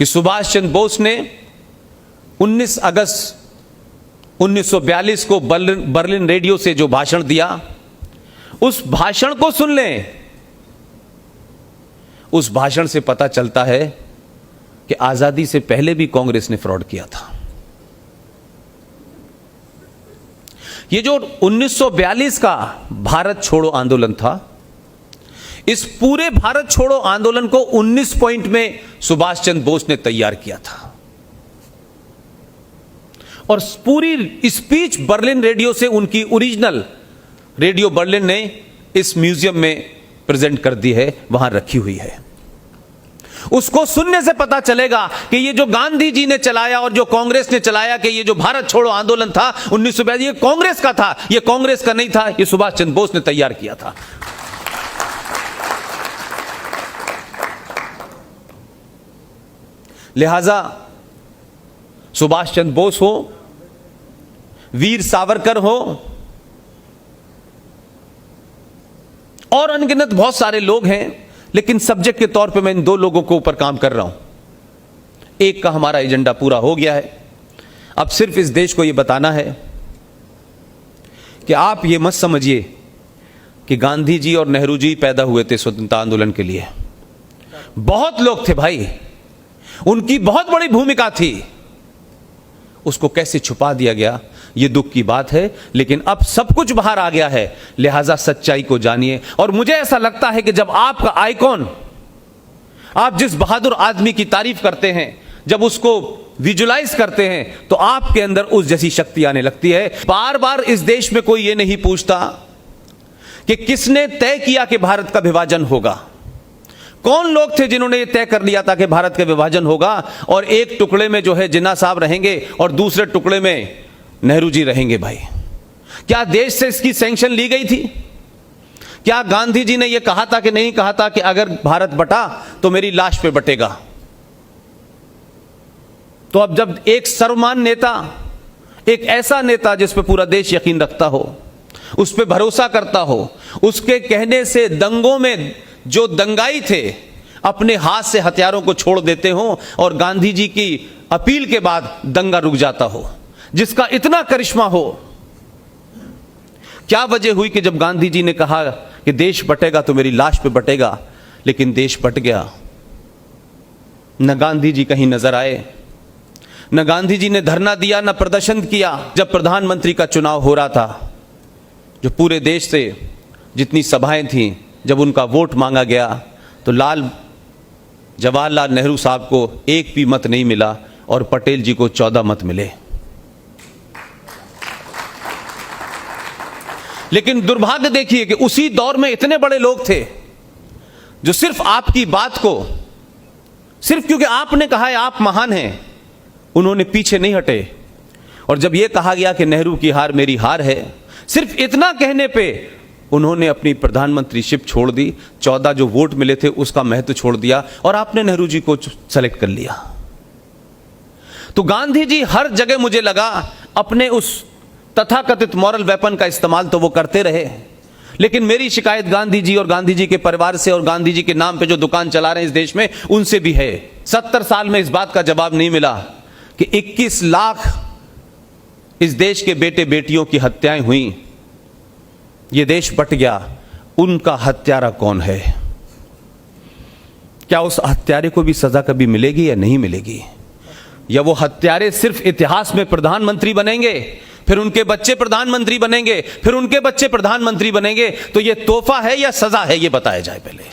कि सुभाष चंद्र बोस ने 19 अगस्त 1942 को बर्लिन रेडियो से जो भाषण दिया, उस भाषण को सुन लें। उस भाषण से पता चलता है कि आजादी से पहले भी कांग्रेस ने फ्रॉड किया था। ये जो 1942 का भारत छोड़ो आंदोलन था, इस पूरे भारत छोड़ो आंदोलन को 19 पॉइंट में सुभाष चंद्र बोस ने तैयार किया था और पूरी स्पीच बर्लिन रेडियो से उनकी ओरिजिनल रेडियो बर्लिन ने इस म्यूजियम में प्रेजेंट कर दी है, वहां रखी हुई है। उसको सुनने से पता चलेगा कि ये जो गांधी जी ने चलाया और जो कांग्रेस ने चलाया कि ये जो भारत छोड़ो आंदोलन था 1942, ये कांग्रेस का था, ये कांग्रेस का नहीं था, ये सुभाष चंद्र बोस ने तैयार किया था। लिहाजा सुभाष चंद्र बोस हो, वीर सावरकर हो और अनगिनत बहुत सारे लोग हैं, लेकिन सब्जेक्ट के तौर पे मैं इन दो लोगों के ऊपर काम कर रहा हूं। एक का हमारा एजेंडा पूरा हो गया है, अब सिर्फ इस देश को यह बताना है कि आप ये मत समझिए कि गांधी जी और नेहरू जी पैदा हुए थे स्वतंत्रता आंदोलन के लिए। बहुत लोग थे भाई, उनकी बहुत बड़ी भूमिका थी, उसको कैसे छुपा दिया गया ये दुख की बात है, लेकिन अब सब कुछ बाहर आ गया है। लिहाजा सच्चाई को जानिए। और मुझे ऐसा लगता है कि जब आपका आइकॉन, आप जिस बहादुर आदमी की तारीफ करते हैं, जब उसको विजुलाइज करते हैं, तो आपके अंदर उस जैसी शक्ति आने लगती है। बार बार इस देश में कोई ये नहीं पूछता कि किसने तय किया कि भारत का विभाजन होगा। कौन लोग थे जिन्होंने ये तय कर लिया था कि भारत का विभाजन होगा और एक टुकड़े में जो है जिन्ना साहब रहेंगे और दूसरे टुकड़े में नेहरू जी रहेंगे। भाई, क्या देश से इसकी सैंक्शन ली गई थी? क्या गांधी जी ने यह कहा था कि नहीं कहा था कि अगर भारत बटा तो मेरी लाश पे बटेगा? तो अब जब एक सर्वमान्य नेता, एक ऐसा नेता जिस पे पूरा देश यकीन रखता हो, उस पे भरोसा करता हो, उसके कहने से दंगों में जो दंगाई थे अपने हाथ से हथियारों को छोड़ देते हो और गांधी जी की अपील के बाद दंगा रुक जाता हो, जिसका इतना करिश्मा हो, क्या वजह हुई कि जब गांधी जी ने कहा कि देश बटेगा तो मेरी लाश पे बटेगा, लेकिन देश बट गया? न गांधी जी कहीं नजर आए, न गांधी जी ने धरना दिया, न प्रदर्शन किया। जब प्रधानमंत्री का चुनाव हो रहा था, जो पूरे देश से जितनी सभाएं थीं, जब उनका वोट मांगा गया तो जवाहरलाल नेहरू साहब को एक भी मत नहीं मिला और पटेल जी को 14 मत मिले। लेकिन दुर्भाग्य देखिए कि उसी दौर में इतने बड़े लोग थे जो सिर्फ आपकी बात को, सिर्फ क्योंकि आपने कहा है आप महान हैं, उन्होंने पीछे नहीं हटे। और जब यह कहा गया कि नेहरू की हार मेरी हार है, सिर्फ इतना कहने पे उन्होंने अपनी प्रधानमंत्रीशिप छोड़ दी। 14 जो वोट मिले थे उसका महत्व छोड़ दिया और आपने नेहरू जी को सेलेक्ट कर लिया। तो गांधी जी हर जगह मुझे लगा अपने उस तथाकथित मॉरल वेपन का इस्तेमाल तो वो करते रहे, लेकिन मेरी शिकायत गांधी जी और गांधी जी के परिवार से और गांधी जी के नाम पे जो दुकान चला रहे हैं इस देश में, उनसे भी है। 70 साल में इस बात का जवाब नहीं मिला कि 21 लाख इस देश के बेटे बेटियों की हत्याएं हुई, ये देश बट गया, उनका हत्यारा कौन है? क्या उस हत्यारे को भी सजा कभी मिलेगी या नहीं मिलेगी? या वो हत्यारे सिर्फ इतिहास में प्रधानमंत्री बनेंगे, फिर उनके बच्चे प्रधानमंत्री बनेंगे, फिर उनके बच्चे प्रधानमंत्री बनेंगे? तो ये तोहफा है या सजा है, ये बताया जाए पहले।